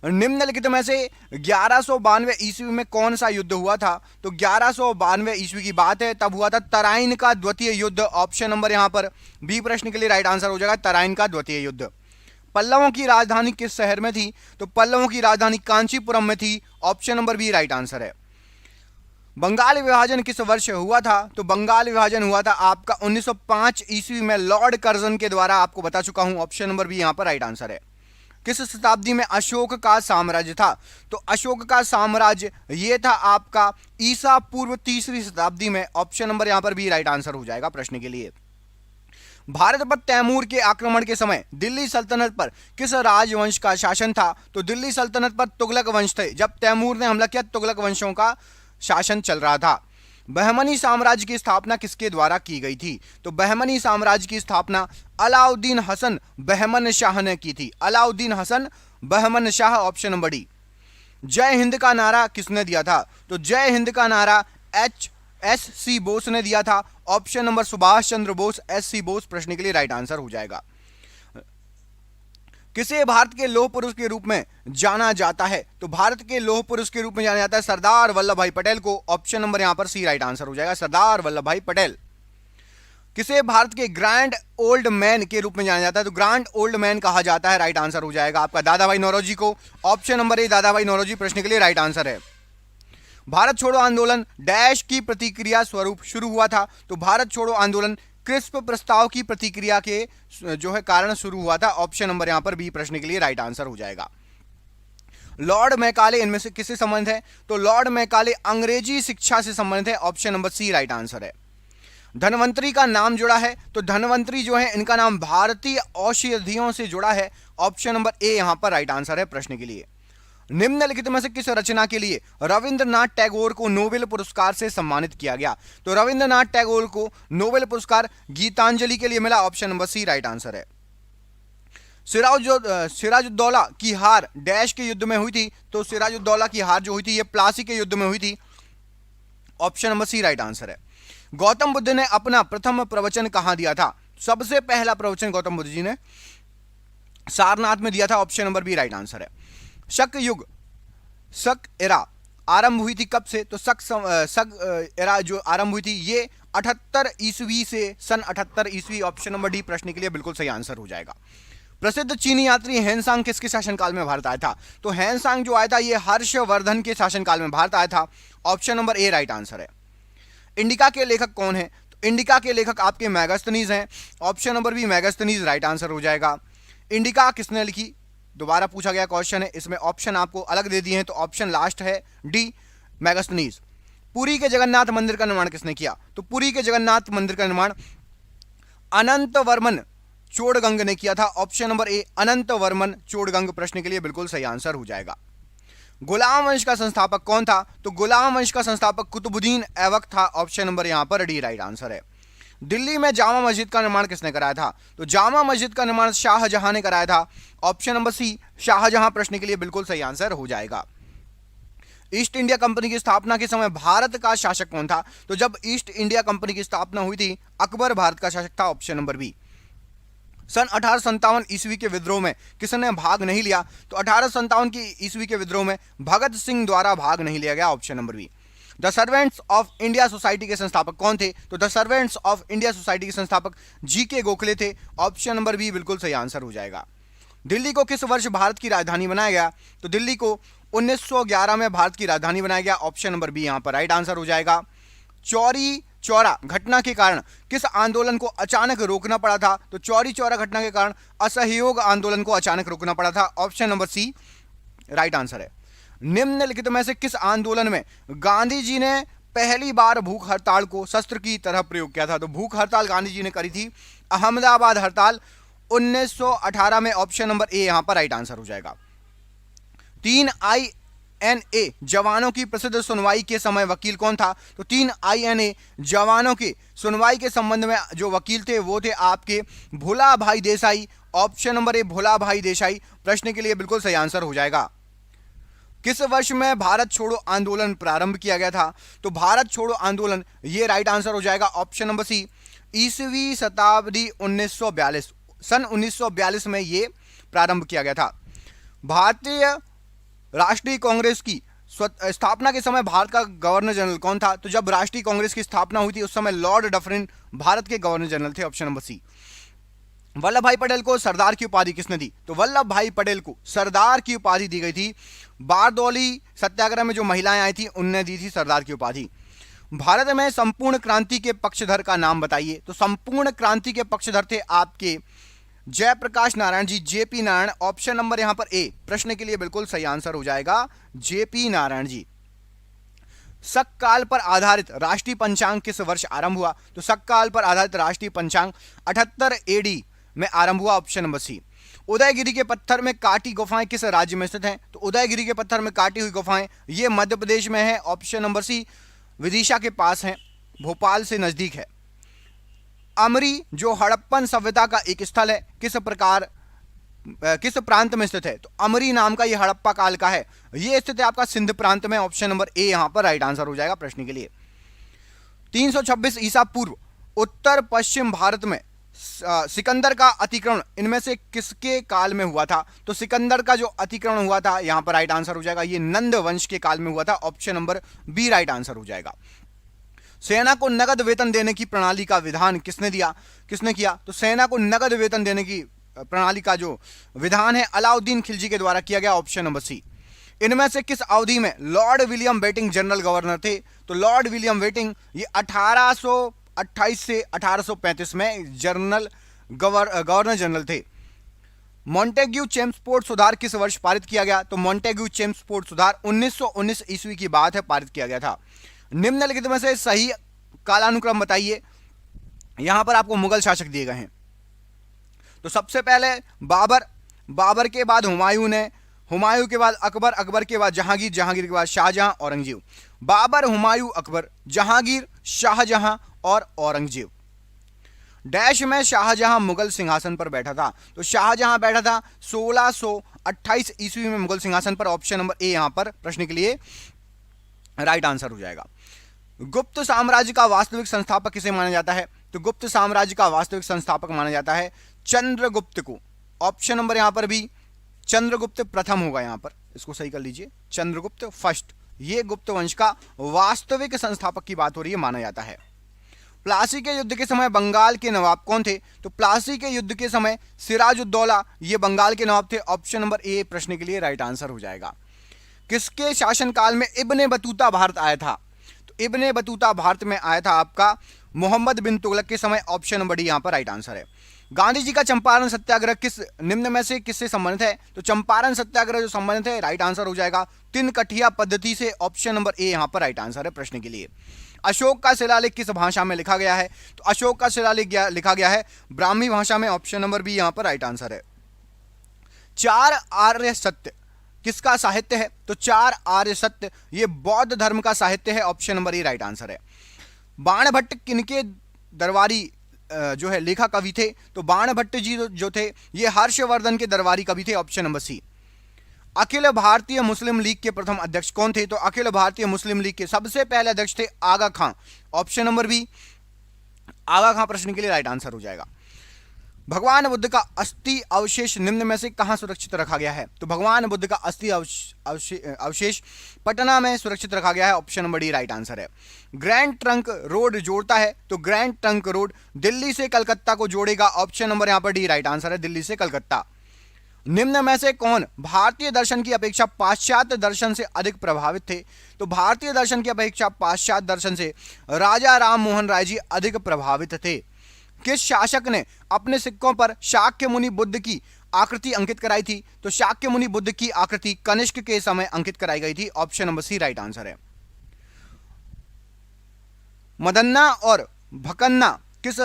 निम्नलिखित में से 1192 ईस्वी में कौन सा युद्ध हुआ था? तो 1192 ईस्वी की बात है, तब हुआ था तराइन का द्वितीय युद्ध। ऑप्शन नंबर यहां पर बी प्रश्न के लिए राइट आंसर हो जाएगा, तराइन का द्वितीय युद्ध। पल्लवों की राजधानी किस शहर में थी? तो पल्लवों की राजधानी कांचीपुरम में थी। Option number B right answer है। बंगाल विभाजन किस वर्ष हुआ था? तो बंगाल विभाजन हुआ था आपका 1905 ईस्वी में लॉर्ड कर्जन के द्वारा, आपको बता चुका हूं। ऑप्शन नंबर बी यहां पर राइट आंसर है। किस शताब्दी में अशोक का साम्राज्य था? तो अशोक का साम्राज्य ये था आपका ईसा पूर्व 3री शताब्दी में। ऑप्शन नंबर यहां पर भी राइट आंसर हो जाएगा प्रश्न के लिए। भारत पर तैमूर के आक्रमण के समय दिल्ली सल्तनत पर किस राजवंश का शासन था? तो दिल्ली सल्तनत पर तुगलक वंश थे। जब तैमूर ने हमला किया, तुगलक वंशों का शासन चल रहा था। बहमनी साम्राज्य की स्थापना किसके द्वारा की गई थी? तो बहमनी साम्राज्य की स्थापना अलाउद्दीन हसन बहमन शाह ने की थी। Alauddin Hasan Bahman Shah, option number D. जय हिंद का नारा किसने दिया था? तो जय हिंद का नारा एस.सी. बोस ने दिया था। Option number Subhash Chandra Bose, SC. Bose प्रश्न के लिए राइट आंसर हो जाएगा। किसे भारत के लौह पुरुष के रूप में जाना जाता है? तो भारत के लौह पुरुष के रूप में जाना जाता है सरदार वल्लभ भाई पटेल को। ऑप्शन नंबर यहां पर सी राइट आंसर हो जाएगा, सरदार वल्लभ भाई पटेल। किसे भारत के ग्रैंड ओल्ड मैन के रूप में जाना जाता है? तो ग्रैंड ओल्ड मैन कहा जाता है। राइट आंसर हो जाएगा आपका दादा भाई नौरोजी को। ऑप्शन नंबर ए दादा भाई नौरोजी प्रश्न के लिए राइट आंसर है। भारत छोड़ो आंदोलन डैश की प्रतिक्रिया स्वरूप शुरू हुआ था? तो भारत छोड़ो आंदोलन क्रिस्प प्रस्ताव की प्रतिक्रिया के जो है कारण शुरू हुआ था। ऑप्शन नंबर यहां पर बी प्रश्न के लिए राइट आंसर हो जाएगा। लॉर्ड मैकाले इनमें से किससे संबंधित है? तो लॉर्ड मैकाले अंग्रेजी शिक्षा से संबंधित है। Option number C right answer है। धनवंतरी का नाम जुड़ा है? तो धनवंतरी जो है इनका नाम भारतीय औषधियों से जुड़ा है। ऑप्शन नंबर ए यहां पर राइट आंसर है प्रश्न के लिए। निम्नलिखित में से किस रचना के लिए रविंद्रनाथ टैगोर को नोबेल पुरस्कार से सम्मानित किया गया? तो रविंद्रनाथ टैगोर को नोबेल पुरस्कार गीतांजलि के लिए मिला। Option number C right answer है। सिराजुद्दौला की हार डैश के युद्ध में हुई थी? तो सिराजुद्दौला की हार जो हुई थी ये प्लासी के युद्ध में हुई थी। Option number C right answer है। गौतम बुद्ध ने अपना प्रथम प्रवचन कहां दिया था? सबसे पहला प्रवचन गौतम बुद्ध जी ने सारनाथ में दिया था। Option number B right answer है। शक एरा आरंभ हुई थी कब से? तो शक एरा जो आरंभ हुई थी ये 78 ईस्वी से सन 78 ईस्वी। ऑप्शन नंबर डी प्रश्न के लिए बिल्कुल सही आंसर हो जाएगा। प्रसिद्ध चीनी यात्री हेनसांग किसके शासनकाल में भारत आया था? तो हेनसांग जो आया था ये हर्षवर्धन के शासनकाल में भारत आया था। Option number A right answer है। इंडिका के लेखक कौन है? तो इंडिका के लेखक आपके मेगास्थनीज हैं। Option number B Megasthenes right answer हो जाएगा। इंडिका किसने लिखी? दोबारा पूछा गया क्वेश्चन है, इसमें ऑप्शन आपको अलग दे दिए हैं, तो ऑप्शन लास्ट है डी मेगास्थनीज। पुरी के जगन्नाथ मंदिर का निर्माण किसने किया? तो पुरी के जगन्नाथ मंदिर का निर्माण अनंत वर्मन चोड़गंग ने किया था। ऑप्शन नंबर ए अनंत वर्मन चोड़गंग प्रश्न के लिए बिल्कुल सही आंसर हो जाएगा। गुलाम वंश का संस्थापक कौन था? तो गुलाम वंश का संस्थापक कुतुबुद्दीन ऐबक था। ऑप्शन नंबर यहां पर डी राइट आंसर है। दिल्ली में जामा मस्जिद का निर्माण किसने कराया था? तो जामा मस्जिद का निर्माण शाहजहां ने कराया था। ऑप्शन नंबर सी शाहजहां प्रश्न के लिए बिल्कुल सही आंसर हो जाएगा। ईस्ट इंडिया कंपनी की स्थापना के समय भारत का शासक कौन था? तो जब ईस्ट इंडिया कंपनी की स्थापना हुई थी अकबर भारत का शासक था। Option number B. सन 1857 ईस्वी के विद्रोह में किसने भाग नहीं लिया? तो 1857 की ईस्वी के विद्रोह में भगत सिंह द्वारा भाग नहीं लिया गया। Option number B. The servants of India society के संस्थापक कौन थे? तो the servants of India society के संस्थापक जी.के. गोखले थे। ऑप्शन नंबर बी बिल्कुल सही आंसर हो जाएगा। दिल्ली को किस वर्ष भारत की राजधानी बनाया गया? तो दिल्ली को 1911 में भारत की राजधानी बनाया गया। ऑप्शन नंबर बी यहां पर राइट आंसर हो जाएगा। चौरी चौरा घटना के कारण किस आंदोलन को अचानक रोकना पड़ा था? तो चौरी चौरा घटना के कारण असहयोग आंदोलन को अचानक रोकना पड़ा था। Option number C right answer है। निम्नलिखित में से किस आंदोलन में गांधी जी ने पहली बार भूख हड़ताल को शस्त्र की तरह प्रयोग किया था? तो भूख हड़ताल गांधी जी ने करी थी अहमदाबाद हड़ताल 1918 में। ऑप्शन नंबर ए यहां पर राइट आंसर हो जाएगा। 3 INA जवानों की प्रसिद्ध सुनवाई के समय वकील कौन था? तो 3 INA जवानों की सुनवाई के संबंध में जो वकील थे वो थे आपके भोला भाई देसाई। ऑप्शन नंबर ए भोला भाई देसाई प्रश्न के लिए बिल्कुल सही आंसर हो जाएगा। किस वर्ष में भारत छोड़ो आंदोलन प्रारंभ किया गया था? तो भारत छोड़ो आंदोलन ये राइट आंसर हो जाएगा। ऑप्शन नंबर सी ईसवी शताब्दी 1942 सन 1942 में ये प्रारंभ किया गया था। भारतीय राष्ट्रीय कांग्रेस की स्थापना के समय भारत का गवर्नर जनरल कौन था? तो जब राष्ट्रीय कांग्रेस की स्थापना हुई थी उस समय लॉर्ड डफरिन भारत के गवर्नर जनरल थे। Option number C. Vallabh bhai Patel को सरदार की उपाधि किसने दी? तो वल्लभ भाई पटेल को सरदार की उपाधि दी गई थी। बारदौली सत्याग्रह में जो महिलाएं आई थी उनने दी थी सरदार की उपाधि। भारत में संपूर्ण क्रांति के पक्षधर का नाम बताइए। तो संपूर्ण क्रांति के पक्षधर थे आपके Jayaprakash Narayan ji, JP Narayan. Option number यहां पर ए प्रश्न के लिए बिल्कुल सही आंसर हो जाएगा, जेपी नारायण जी। सककाल पर आधारित राष्ट्रीय पंचांग किस वर्ष आरंभ हुआ? तो सककाल पर आधारित राष्ट्रीय पंचांग 78 AD में आरंभ हुआ। ऑप्शन नंबर सी। उदयगिरी के पत्थर में काटी गुफाएं किस राज्य में स्थित हैं? तो उदयगिरी के पत्थर में काटी हुई गुफाएं ये मध्य प्रदेश में है। ऑप्शन नंबर सी विदिशा के पास है, भोपाल से नजदीक है। अमरी जो हड़प्पन सभ्यता का एक स्थल है किस प्रांत में स्थित है? तो अमरी नाम का ये हड़प्पा काल का है, ये स्थित है आपका सिंध प्रांत में। ऑप्शन नंबर ए यहां पर राइट आंसर हो जाएगा प्रश्न के लिए। 326 ईसा पूर्व उत्तर पश्चिम भारत में सिकंदर का अतिक्रमण इनमें से किसके काल में हुआ था? तो सिकंदर का जो अतिक्रमण हुआ था यहां पर राइट आंसर हो जाएगा, ये नंद वंश के काल में हुआ था। Option number B right answer हो जाएगा। सेना को नगद वेतन देने की प्रणाली का विधान किसने किया? तो सेना को नगद वेतन देने की प्रणाली का जो विधान है अलाउद्दीन खिलजी के द्वारा किया गया। Option number C. इनमें से किस अवधि में lord William Bentinck general governor थे? तो लॉर्ड विलियम बेटिंग ये 1828 से 1835 में गवर्नर जनरल थे। मॉन्टेग्यू चेम्सफोर्ड सुधार किस वर्ष पारित किया गया? तो मॉन्टेग्यू चेम्सफोर्ड सुधार 1919 ईस्वी की बात है, पारित किया गया था। निम्नलिखित में से सही कालानुक्रम बताइए। यहां पर आपको मुगल शासक दिए गए हैं। तो सबसे पहले बाबर के बाद हुमायूं के बाद अकबर के बाद जहांगीर के बाद शाहजहां, औरंगजेब। बाबर, हुमायूं, अकबर, जहांगीर, शाहजहां और औरंगजेब। डैश में शाहजहां मुगल सिंहासन पर बैठा था। तो शाहजहां बैठा था 1628 ईस्वी में मुगल सिंहासन पर। ऑप्शन नंबर ए यहां पर प्रश्न के लिए राइट आंसर हो जाएगा। गुप्त साम्राज्य का वास्तविक संस्थापक किसे माना जाता है? तो गुप्त साम्राज्य का वास्तविक संस्थापक माना जाता है चंद्रगुप्त को। ऑप्शन नंबर यहां पर भी चंद्रगुप्त प्रथम होगा, यहां पर इसको सही कर लीजिए, चंद्रगुप्त फर्स्ट। ये गुप्त वंश का वास्तविक संस्थापक की बात हो रही है, माना जाता है। प्लासी के युद्ध के समय बंगाल के नवाब कौन थे? तो प्लासी के युद्ध के समय सिराजुद्दौला ये बंगाल के नवाब थे। ऑप्शन नंबर ए प्रश्न के लिए राइट आंसर हो जाएगा। किसके शासनकाल में इब्ने बतूता भारत आया था? तो इब्ने बतूता भारत में आया था आपका मोहम्मद बिन तुगलक के समय। ऑप्शन नंबर डी यहां पर राइट आंसर है। गांधी जी का चंपारण सत्याग्रह किस निम्न में से किससे संबंधित है? तो चंपारण सत्याग्रह जो संबंधित है राइट आंसर हो जाएगा तिनकठिया पद्धति से। ऑप्शन नंबर ए यहां पर राइट आंसर है प्रश्न के लिए। अशोक का शिलालेख किस भाषा में लिखा गया है? तो अशोक का शिलालेख लिखा गया है ब्राह्मी भाषा में। ऑप्शन नंबर बी यहां पर राइट आंसर है। चार आर्य सत्य किसका साहित्य है? तो चार आर्य सत्य ये बौद्ध धर्म का साहित्य है। Option number A right answer है। बाणभट्ट किनके दरबारी जो है लेखा कवि थे? तो बाणभट्ट जी जो थे ये हर्षवर्धन के दरबारी कवि थे। ऑप्शन नंबर सी। अखिल भारतीय मुस्लिम लीग के प्रथम अध्यक्ष कौन थे? तो अखिल भारतीय मुस्लिम लीग के सबसे पहले अध्यक्ष थे आगा खां। ऑप्शन नंबर बी आगा खां प्रश्न के लिए राइट आंसर हो जाएगा। भगवान बुद्ध का अस्थि अवशेष निम्न में से कहां सुरक्षित रखा गया है? तो भगवान बुद्ध का अस्थि अवशेष पटना में सुरक्षित रखा गया है। Option number D right answer है। ग्रैंड ट्रंक रोड जोड़ता है? तो ग्रैंड ट्रंक रोड दिल्ली से कलकत्ता को जोड़ेगा। ऑप्शन नंबर यहां पर डी राइट आंसर है, दिल्ली से कलकत्ता। निम्न में से कौन भारतीय दर्शन की अपेक्षा पाश्चात्य दर्शन से अधिक प्रभावित थे? तो भारतीय दर्शन की अपेक्षा पाश्चात्य दर्शन से राजा राम मोहन राय जी अधिक प्रभावित थे। किस शासक ने अपने सिक्कों पर शाक्य मुनि बुद्ध की आकृति अंकित कराई थी? तो शाक्य मुनि बुद्ध की आकृति कनिष्क के समय अंकित कराई गई थी। Option number C right answer है। मदन्ना और भकन्ना किस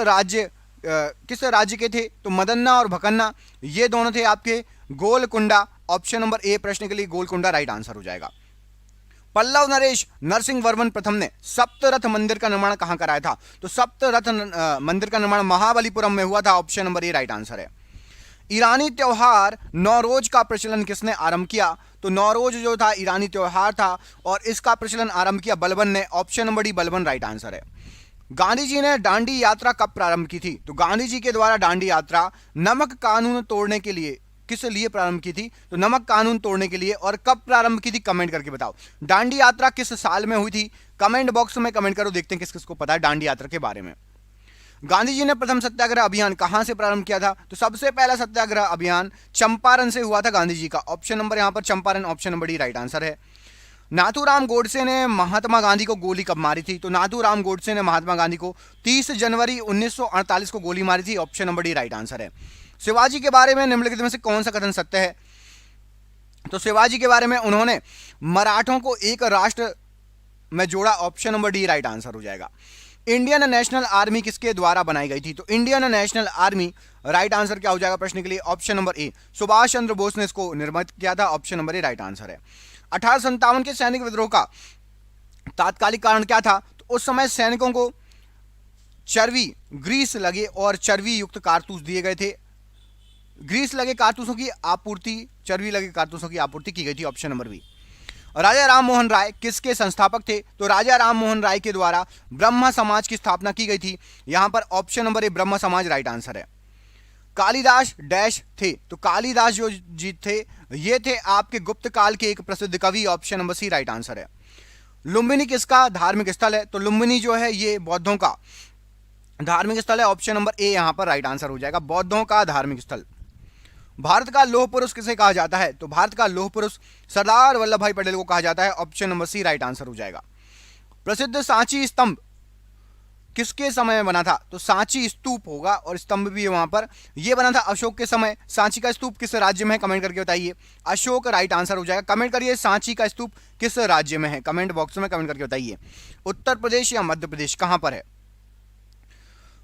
राज्य के थे? तो मदन्ना और भकन्ना ये दोनों थे आपके गोलकुंडा। ऑप्शन नंबर ए प्रश्न के लिए गोलकुंडा राइट आंसर हो जाएगा। पल्लव नरेश नरसिंह वर्मन प्रथम ने सप्तरथ मंदिर का निर्माण कहां कराया था? तो सप्तरथ मंदिर का निर्माण महाबलीपुरम में हुआ था। Option number A right answer है। ईरानी त्योहार नौरोज का प्रचलन किसने आरंभ किया? तो नौरोज जो था ईरानी त्योहार था और इसका प्रचलन आरंभ किया बलबन ने। Option number D Balban right answer है। गांधी जी ने दांडी यात्रा कब प्रारंभ की थी? तो गांधी जी के द्वारा दांडी यात्रा नमक कानून तोड़ने के लिए किस लिए प्रारंभ की थी? तो नमक कानून तोड़ने के लिए। और कब प्रारंभ की थी कमेंट करके बताओ। दांडी यात्रा किस साल में हुई थी? कमेंट बॉक्स में कमेंट करो, देखते हैं किस किस को पता है दांडी यात्रा के बारे में। गांधी जी ने प्रथम सत्याग्रह अभियान कहां से प्रारंभ किया था? तो सबसे पहला सत्याग्रह अभियान चंपारण से हुआ था गांधी जी का। ऑप्शन नंबर यहां पर Champaran option number D right answer है। नाथूराम गोडसे ने महात्मा गांधी को गोली कब मारी थी? तो नाथूराम गोडसे ने महात्मा गांधी को 30 जनवरी 1948 को गोली मारी थी। Option number D right answer है। शिवाजी के बारे में निम्नलिखित में से कौन सा कथन सत्य है? तो शिवाजी के बारे में उन्होंने मराठों को एक राष्ट्र में जोड़ा। Option number D right answer हो जाएगा। इंडियन नेशनल आर्मी किसके द्वारा बनाई गई थी? तो Indian national army right answer क्या हो जाएगा प्रश्न के लिए? ऑप्शन नंबर ए सुभाष चंद्र बोस ने इसको निर्मित किया था। Option number A right answer है। 1857 के सैनिक विद्रोह का तात्कालिक कारण क्या था? तो उस समय सैनिकों को चर्बी ग्रीस लगे और चर्बी युक्त कारतूस दिए गए थे। ग्रीस लगे कारतूसों की आपूर्ति, चर्बी लगे कारतूसों की आपूर्ति की गई थी। Option number B. Raja Ram Mohan Roy किसके संस्थापक थे? तो राजा राम मोहन राय के द्वारा ब्रह्म समाज की स्थापना की गई थी। यहां पर ऑप्शन नंबर ए ब्रह्म समाज राइट आंसर है। कालिदास डैश थे? तो कालिदास जो जी थे ये थे आपके गुप्त काल के एक प्रसिद्ध कवि। Option number C right answer है। लुम्बिनी किसका धार्मिक स्थल है? तो लुम्बिनी जो है ये बौद्धों का धार्मिक स्थल है। ऑप्शन नंबर ए यहां पर राइट आंसर हो जाएगा, बौद्धों का धार्मिक स्थल। भारत का लौह पुरुष किसे कहा जाता है? तो भारत का लौह पुरुष सरदार वल्लभ भाई पटेल को कहा जाता है। Option number C right answer हो जाएगा। प्रसिद्ध सांची स्तंभ किसके समय में बना था? तो सांची स्तूप होगा और स्तंभ भी वहां पर यह बना था अशोक के समय। सांची का स्तूप किस राज्य में है कमेंट करके बताइए। अशोक राइट आंसर हो जाएगा। कमेंट करिए सांची का स्तूप किस राज्य में है, कमेंट बॉक्स में कमेंट करके बताइए। उत्तर प्रदेश या मध्य प्रदेश कहां पर है?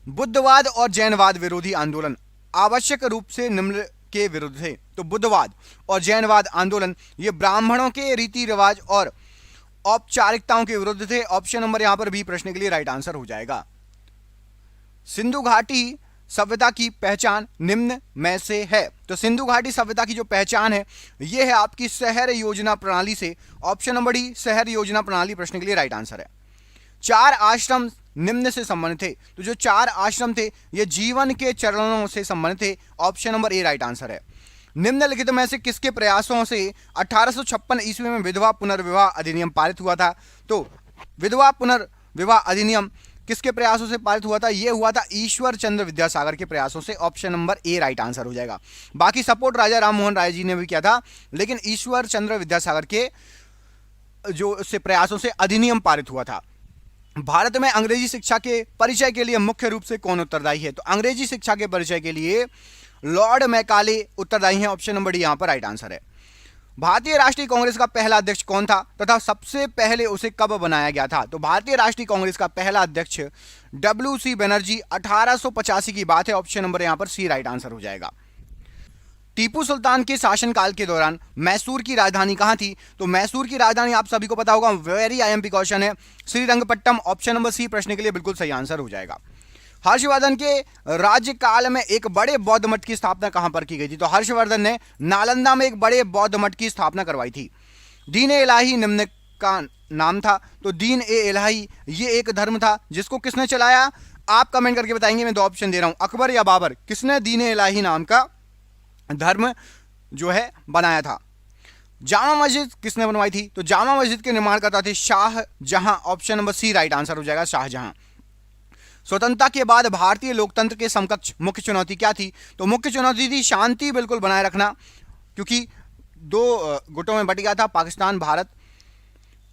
बुद्धवाद और जैनवाद विरोधी आंदोलन आवश्यक रूप से निम्न के विरुद्ध थे। तो बुद्धवाद और जैनवाद आंदोलन ये ब्राह्मणों के रीति रिवाज और औपचारिकताओं के विरुद्ध थे। ऑप्शन नंबर यहां पर बी प्रश्न के लिए राइट आंसर हो जाएगा। सिंधु घाटी सभ्यता की पहचान निम्न में से है? तो सिंधु घाटी सभ्यता की जो पहचान है यह है आपकी शहर योजना प्रणाली से। ऑप्शन नंबर डी शहर योजना प्रणाली प्रश्न के लिए राइट आंसर है। चार आश्रम निम्न से संबंधित थे? तो जो चार आश्रम थे ये जीवन के चरणों से संबंधित थे। Option number A right answer है। निम्नलिखित में से किसके प्रयासों से 1856 ईस्वी में विधवा पुनर्विवाह अधिनियम पारित हुआ था? तो विधवा पुनर्विवाह अधिनियम किसके प्रयासों से पारित हुआ था? ये हुआ था ईश्वर चंद्र विद्यासागर के प्रयासों से। Option number A right answer हो जाएगा। बाकी सपोर्ट राजा राम मोहन राय जी ने भी किया था, लेकिन ईश्वर चंद्र विद्यासागर के जो से प्रयासों से अधिनियम पारित हुआ था। भारत में अंग्रेजी शिक्षा के परिचय के लिए मुख्य रूप से कौन उत्तरदायी है? तो अंग्रेजी शिक्षा के परिचय के लिए लॉर्ड मैकाले उत्तरदायी हैं। ऑप्शन नंबर डी यहां पर राइट आंसर है। भारतीय राष्ट्रीय कांग्रेस का पहला अध्यक्ष कौन था तथा सबसे पहले उसे कब बनाया गया था? तो भारतीय राष्ट्रीय कांग्रेस का पहला अध्यक्ष WC बनर्जी, 1885 की बात है। ऑप्शन नंबर यहां पर सी राइट आंसर हो जाएगा। टीपू सुल्तान के शासनकाल के दौरान मैसूर की राजधानी कहां थी? तो मैसूर की राजधानी आप सभी को पता होगा, वेरी IMP क्वेश्चन है, श्रीरंगपट्टम। ऑप्शन नंबर सी प्रश्न के लिए बिल्कुल सही आंसर हो जाएगा। हर्षवर्धन के राज्यकाल में एक बड़े बौद्ध मठ की स्थापना कहां पर की गई थी? तो हर्षवर्धन ने नालंदा में एक बड़े बौद्ध मठ की स्थापना करवाई थी। दीन ए इलाही निम्न का नाम था। तो दीन ए इलाही ये एक धर्म था जिसको किसने चलाया? आप कमेंट करके बताएंगे। मैं दो ऑप्शन दे रहा हूं, अकबर या बाबर। किसने दीन ए इलाही नाम का धर्म जो है बनाया था? जामा मस्जिद किसने बनवाई थी? तो जामा मस्जिद के निर्माणकर्ता थे Shahjahan. Option number C right answer हो जाएगा, शाहजहां। स्वतंत्रता के बाद भारतीय लोकतंत्र के समकक्ष मुख्य चुनौती क्या थी? तो मुख्य चुनौती थी शांति बिल्कुल बनाए रखना, क्योंकि दो गुटों में बट गया था पाकिस्तान भारत।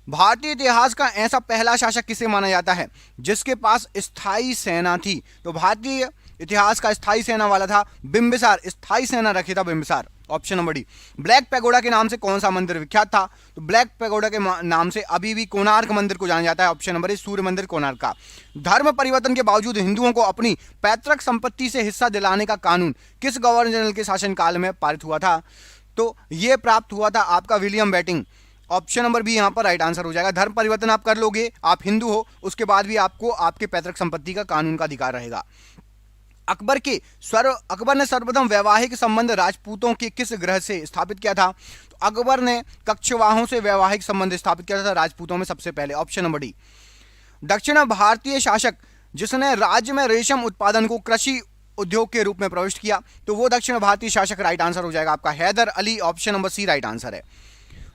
भारतीय इतिहास का ऐसा पहला शासक किसे माना जाता है जिसके पास स्थायी सेना थी? तो भारतीय इतिहास का स्थायी सेना वाला था बिंबिसार, स्थायी सेना रखी था Bimbisara. Option number D. Black pagoda के नाम से कौन सा मंदिर विख्यात था? तो ब्लैक पैगोडा के नाम से अभी भी कोणार्क मंदिर को जाना जाता है। ऑप्शन नंबर ए सूर्य मंदिर कोणार्क का। धर्म परिवर्तन के बावजूद हिंदुओं को अपनी पैतृक संपत्ति से हिस्सा दिलाने का कानून किस गवर्नर जनरल के शासनकाल में पारित हुआ था? तो यह प्राप्त हुआ था आपका William Bentinck. Option number B यहां पर राइट आंसर हो जाएगा। धर्म परिवर्तन आप कर लोगे, आप हिंदू हो, उसके बाद भी आपको आपके पैतृक संपत्ति का कानून का अधिकार रहेगा। अकबर ने सर्वप्रथम वैवाहिक संबंध राजपूतों के किस ग्रह से स्थापित किया था? तो अकबर ने कछवाहों से वैवाहिक संबंध स्थापित किया था राजपूतों में सबसे पहले। Option number D. दक्षिण भारतीय शासक जिसने राज्य में रेशम उत्पादन को कृषि उद्योग के रूप में प्रविष्ट किया, तो वो दक्षिण भारतीय शासक राइट आंसर हो जाएगा आपका Haider Ali. Option number C right answer है।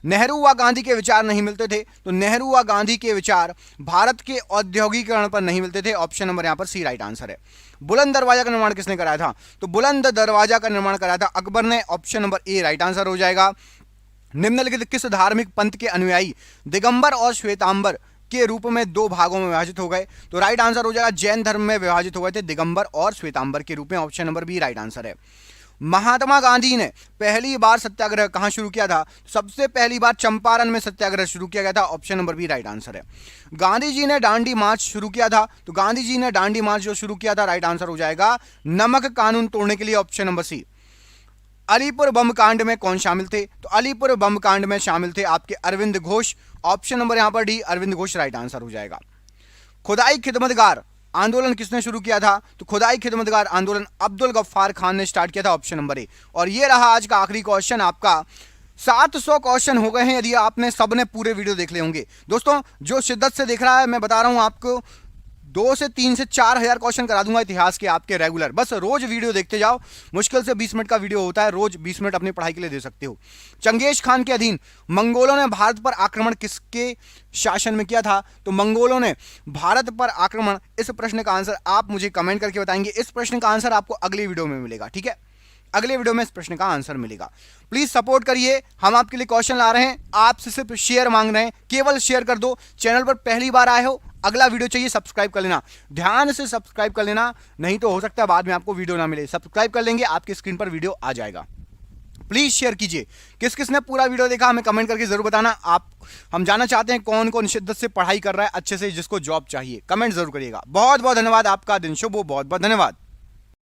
नेहरू व गांधी के विचार नहीं मिलते थे? तो नेहरू व गांधी के विचार भारत के औद्योगिकरण पर नहीं मिलते थे। ऑप्शन नंबर यहां पर सी राइट आंसर है। बुलंद दरवाजा का निर्माण किसने कराया था? तो बुलंद दरवाजा का निर्माण कराया था अकबर ने। Option number A right answer हो जाएगा। निम्नलिखित किस धार्मिक पंथ के अनुयायी दिगंबर और श्वेतांबर के रूप में दो भागों में विभाजित हो गए? तो राइट आंसर हो जाएगा जैन धर्म में विभाजित हो गए थे दिगंबर और श्वेतांबर के रूप में। Option number B right answer है। महात्मा गांधी ने पहली बार सत्याग्रह कहां शुरू किया था? सबसे पहली बार चंपारण में सत्याग्रह शुरू किया गया था। Option number B right answer है। गांधी जी ने दांडी मार्च शुरू किया था? तो गांधी जी ने दांडी मार्च जो शुरू किया था राइट आंसर हो जाएगा नमक कानून तोड़ने के लिए। Option number C. Alipur bomb कांड में कौन शामिल थे? तो अलीपुर बम कांड में शामिल थे आपके अरविंद घोष। ऑप्शन नंबर यहां पर D Aurobindo Ghosh right answer हो जाएगा। खुदाई खिदमतगार आंदोलन किसने शुरू किया था? तो खुदाई खिदमतगार आंदोलन अब्दुल गफ्फार खान ने स्टार्ट किया था। ऑप्शन नंबर ए। और ये रहा आज का आखिरी क्वेश्चन आपका। 700 क्वेश्चन हो गए हैं यदि आपने सबने पूरे वीडियो देख ले होंगे। दोस्तों जो शिद्दत से देख रहा है, मैं बता रहा हूं आपको 2 से 3 से 4 हजार क्वेश्चन करा दूंगा इतिहास के आपके रेगुलर। बस रोज वीडियो देखते जाओ। मुश्किल से 20 मिनट का वीडियो होता है, रोज 20 मिनट अपनी पढ़ाई के लिए दे सकते हो। चंगेज खान के अधीन मंगोलों ने भारत पर आक्रमण किसके शासन में किया था? तो मंगोलों ने भारत पर आक्रमण, इस प्रश्न का आंसर आप मुझे कमेंट करके बताएंगे। इस प्रश्न का आंसर आपको अगली वीडियो में मिलेगा, ठीक है? अगले वीडियो में इस प्रश्न का आंसर मिलेगा। प्लीज सपोर्ट करिए, हम आपके लिए क्वेश्चन ला रहे हैं, आपसे सिर्फ शेयर मांग रहे हैं। केवल शेयर कर दो। चैनल पर पहली बार आए हो, अगला वीडियो चाहिए सब्सक्राइब कर लेना, ध्यान से सब्सक्राइब कर लेना, नहीं तो हो सकता है बाद में आपको वीडियो ना मिले। सब्सक्राइब कर लेंगे, आपकी स्क्रीन पर वीडियो आ जाएगा। प्लीज शेयर कीजिए। किस किसने पूरा वीडियो देखा हमें कमेंट करके जरूर बताना। हम जानना चाहते हैं कौन कौन शिद्दत से पढ़ाई कर रहा है अच्छे से, जिसको जॉब चाहिए। कमेंट जरूर करिएगा। बहुत बहुत धन्यवाद। आपका दिन शुभ हो। बहुत बहुत धन्यवाद।